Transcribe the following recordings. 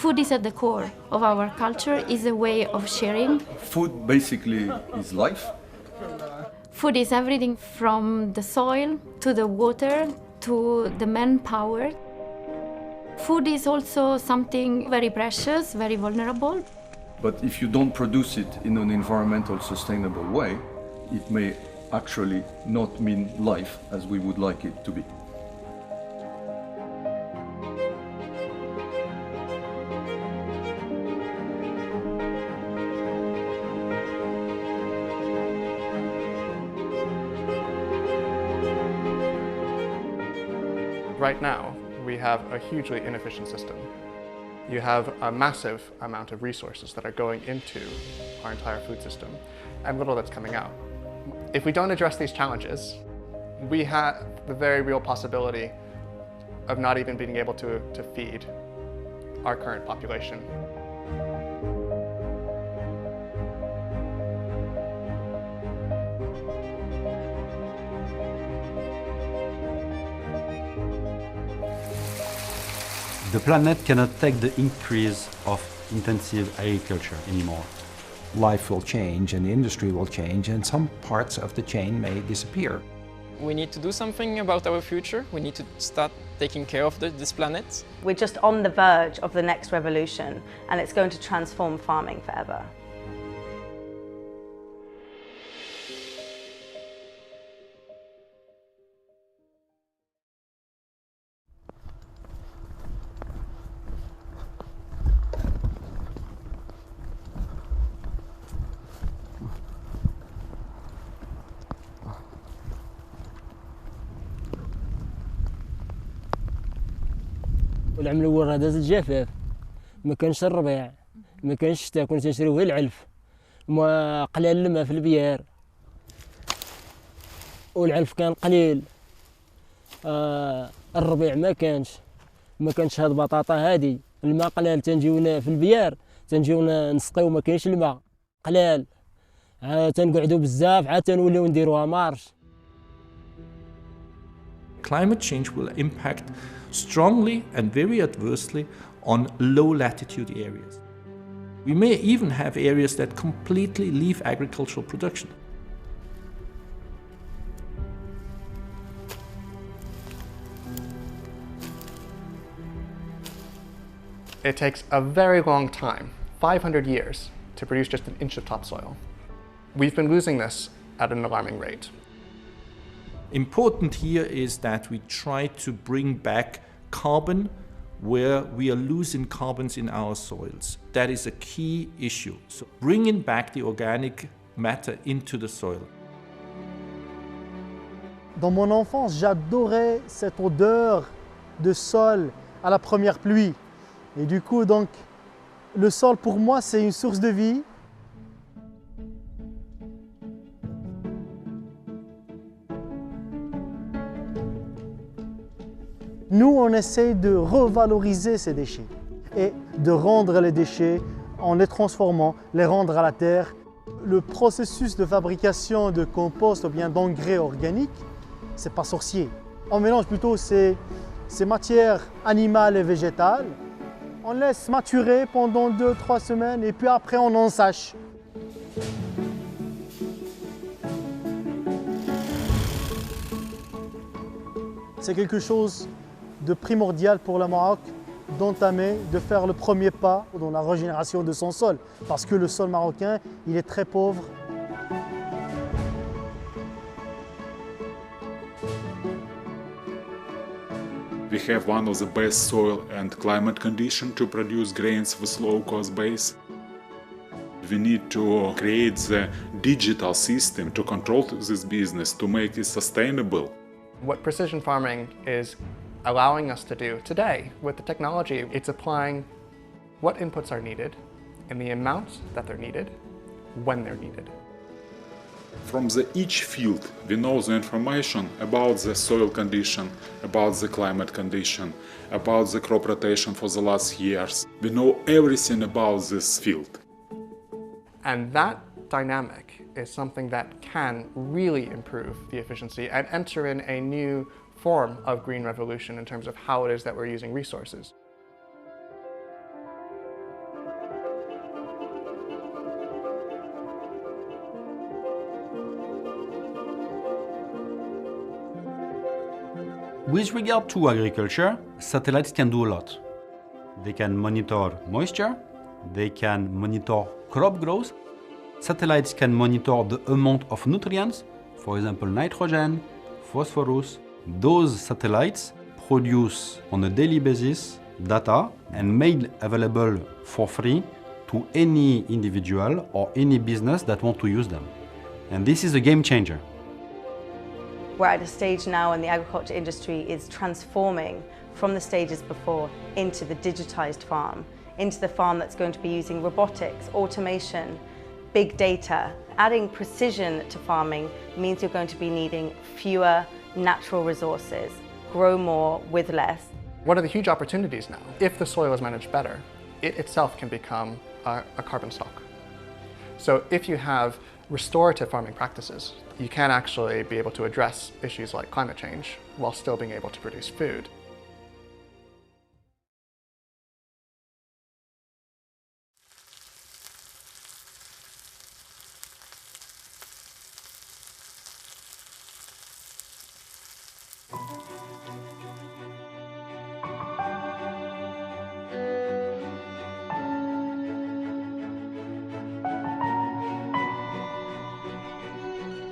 Food is at the core of our culture, is a way of sharing. Food basically is life. Food is everything from the soil to the water to the manpower. Food is also something very precious, very vulnerable. But if you don't produce it in an environmental sustainable way, it may actually not mean life as we would like it to be. Right now, we have a hugely inefficient system. You have a massive amount of resources that are going into our entire food system and little that's coming out. If we don't address these challenges, we have the very real possibility of not even being able to feed our current population. The planet cannot take the increase of intensive agriculture anymore. Life will change and the industry will change and some parts of the chain may disappear. We need to do something about our future. We need to start taking care of this planet. We're just on the verge of the next revolution and it's going to transform farming forever. والعام الاول راه داز الجفاف ما كانش الربيع ما كانش الشتاء كنا تنشريو غير العلف ما قلال الماء في البيار والعلف كان قليل الربيع ما كانش هاد البطاطا هادي الماء قلال تنجيونا في البيار تنجيونا نسقيو ما كاينش الماء قلال عاد تنقعدو بزاف عاد تنوليو نديروها مارش. Climate change will impact strongly and very adversely on low latitude areas. We may even have areas that completely leave agricultural production. It takes a very long time, 500 years, to produce just an inch of topsoil. We've been losing this at an alarming rate. Important here is that we try to bring back carbon where we are losing carbons in our soils. That is a key issue. So bringing back the organic matter into the soil. Dans mon enfance, j'adorais cette odeur de sol à la première pluie. Et du coup, donc, le sol pour moi, c'est une source de vie. Nous, on essaie de revaloriser ces déchets et de rendre les déchets, en les transformant, les rendre à la terre. Le processus de fabrication de compost ou bien d'engrais organiques, c'est pas sorcier. On mélange plutôt ces matières animales et végétales. On laisse maturer pendant 2-3 semaines et puis après on ensâche. C'est quelque chose de primordial pour le Maroc d'entamer, de faire le premier pas dans la régénération de son sol. Parce que le sol marocain, il est très pauvre. We have one of the best soil and climate conditions to produce grains with low cost base. We need to create the digital system to control this business, to make it sustainable. What precision farming is allowing us to do today with the technology, it's applying what inputs are needed in the amounts that they're needed, when they're needed. From each field, we know the information about the soil condition, about the climate condition, about the crop rotation for the last years. We know everything about this field. And that dynamic is something that can really improve the efficiency and enter in a new form of green revolution in terms of how it is that we're using resources. With regard to agriculture, satellites can do a lot. They can monitor moisture, they can monitor crop growth. Satellites can monitor the amount of nutrients, for example nitrogen, phosphorus. Those satellites produce on a daily basis data and made available for free to any individual or any business that want to use them. And this is a game changer. We're at a stage now when the agriculture industry is transforming from the stages before into the digitized farm, into the farm that's going to be using robotics, automation, big data. Adding precision to farming means you're going to be needing fewer natural resources, grow more with less. One of the huge opportunities now, if the soil is managed better, it itself can become a carbon stock. So if you have restorative farming practices, you can actually be able to address issues like climate change while still being able to produce food.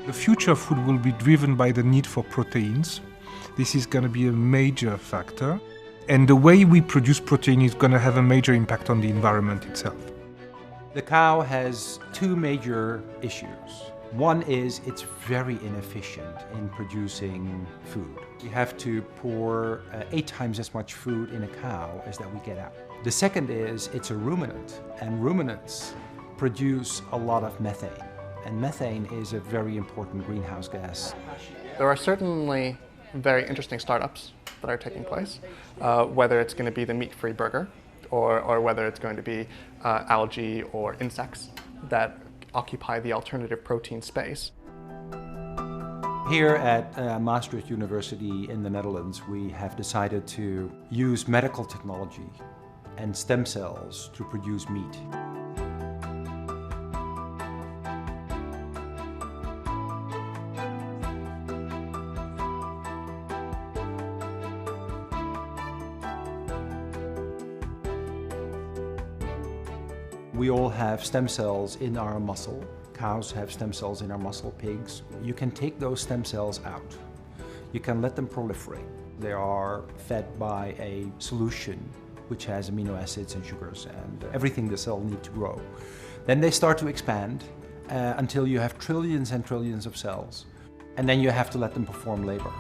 The future of food will be driven by the need for proteins. This is going to be a major factor. And the way we produce protein is going to have a major impact on the environment itself. The cow has two major issues. One is it's very inefficient in producing food. We have to pour 8 times as much food in a cow as that we get out. The second is it's a ruminant, and ruminants produce a lot of methane. And methane is a very important greenhouse gas. There are certainly very interesting startups that are taking place, whether it's going to be the meat-free burger or whether it's going to be algae or insects that occupy the alternative protein space. Here at Maastricht University in the Netherlands, we have decided to use medical technology and stem cells to produce meat. We all have stem cells in our muscle. Cows have stem cells in our muscle, pigs. You can take those stem cells out. You can let them proliferate. They are fed by a solution which has amino acids and sugars and everything the cell needs to grow. Then they start to expand until you have trillions and trillions of cells. And then you have to let them perform labor.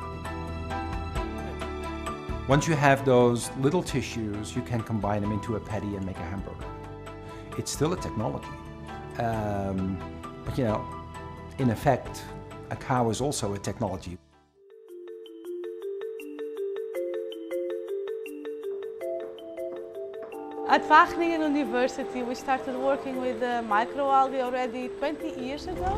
Once you have those little tissues, you can combine them into a patty and make a hamburger. It's still a technology. But you know, in effect, a cow is also a technology. At Wageningen University, we started working with microalgae already 20 years ago.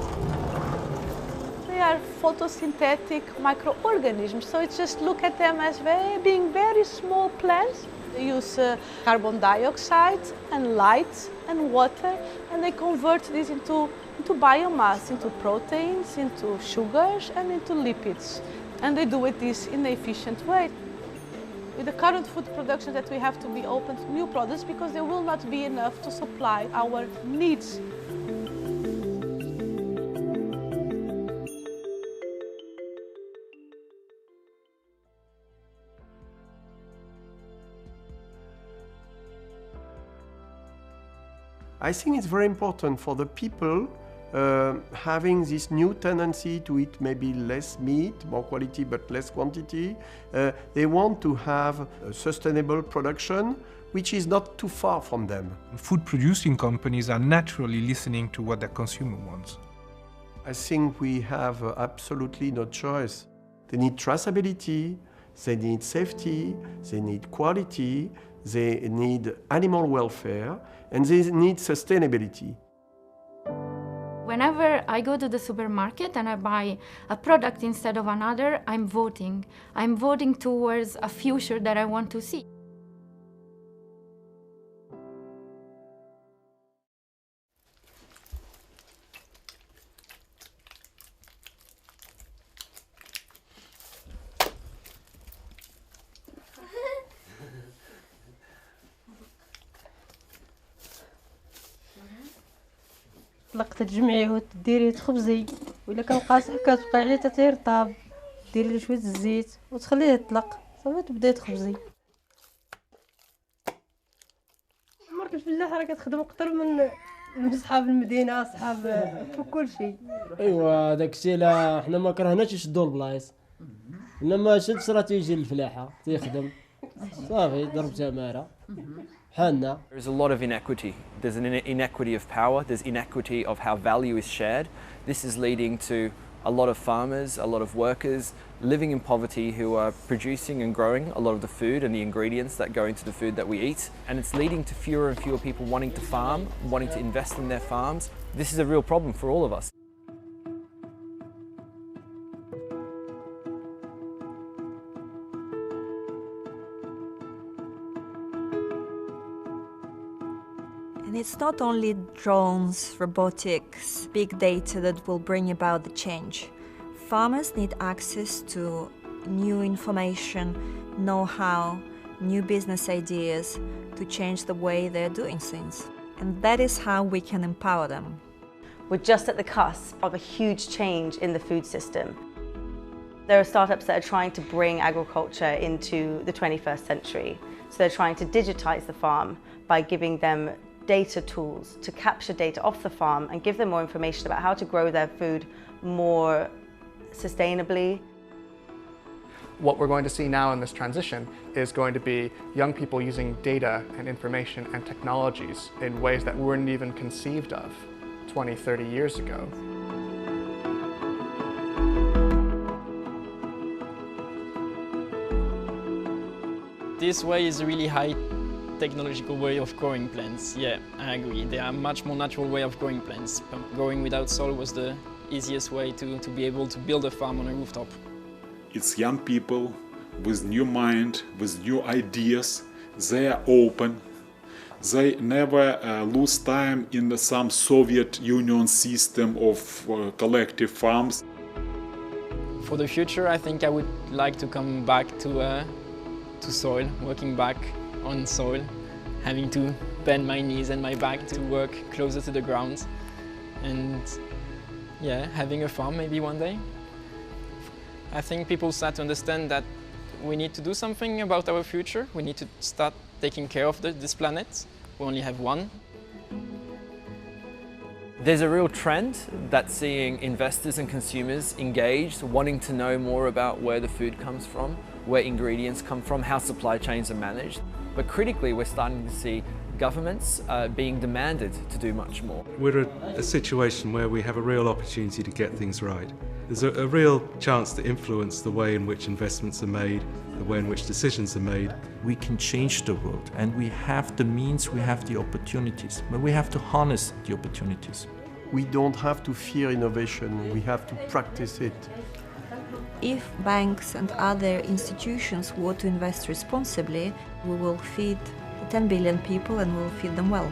They are photosynthetic microorganisms, so it's just look at them as being very small plants. They use carbon dioxide and light and water, and they convert this into biomass, into proteins, into sugars, and into lipids. And they do it this in an efficient way. With the current food production that we have to be open to new products because there will not be enough to supply our needs. I think it's very important for the people having this new tendency to eat maybe less meat, more quality but less quantity. They want to have a sustainable production which is not too far from them. Food producing companies are naturally listening to what the consumer wants. I think we have absolutely no choice. They need traceability, they need safety, they need quality, they need animal welfare, and they need sustainability. Whenever I go to the supermarket and I buy a product instead of another, I'm voting. I'm voting towards a future that I want to see. تطلق تجمعيه وتديريه تخبزي، وإلا كان قاصح كتبقى عليه تيرطاب، ديري له شوية الزيت وتخليه يطلق صافي تبداي تخبزي. عمرك الفلاحة راه كتخدم أكثر من صحاب المدينة، صحاب في كل شيء. ايوا داكشي لا حنا ما كرهناش يشدوا البلايص، انما شد استراتيجي للفلاحة تيخدم صافي ضرب تمارة حالنا. There's a lot of inequity. There's an inequity of power, there's inequity of how value is shared. This is leading to a lot of farmers, a lot of workers living in poverty who are producing and growing a lot of the food and the ingredients that go into the food that we eat. And it's leading to fewer and fewer people wanting to farm, wanting to invest in their farms. This is a real problem for all of us. And it's not only drones, robotics, big data that will bring about the change. Farmers need access to new information, know-how, new business ideas to change the way they're doing things. And that is how we can empower them. We're just at the cusp of a huge change in the food system. There are startups that are trying to bring agriculture into the 21st century. So they're trying to digitize the farm by giving them data tools to capture data off the farm and give them more information about how to grow their food more sustainably. What we're going to see now in this transition is going to be young people using data and information and technologies in ways that weren't even conceived of 20, 30 years ago. This way is a really high technological way of growing plants. Yeah, I agree. There are much more natural way of growing plants. Growing without soil was the easiest way to be able to build a farm on a rooftop. It's young people with new mind, with new ideas. They are open. They never lose time in some Soviet Union system of collective farms. For the future, I think I would like to come back to soil, working back on soil, having to bend my knees and my back to work closer to the ground, and yeah, having a farm maybe one day. I think people start to understand that we need to do something about our future. We need to start taking care of this planet. We only have one. There's a real trend that's seeing investors and consumers engaged, wanting to know more about where the food comes from, where ingredients come from, how supply chains are managed. But critically, we're starting to see governments being demanded to do much more. We're at a situation where we have a real opportunity to get things right. There's a real chance to influence the way in which investments are made, the way in which decisions are made. We can change the world, and we have the means, we have the opportunities, but we have to harness the opportunities. We don't have to fear innovation, we have to practice it. If banks and other institutions were to invest responsibly, we will feed 10 billion people and we'll feed them well.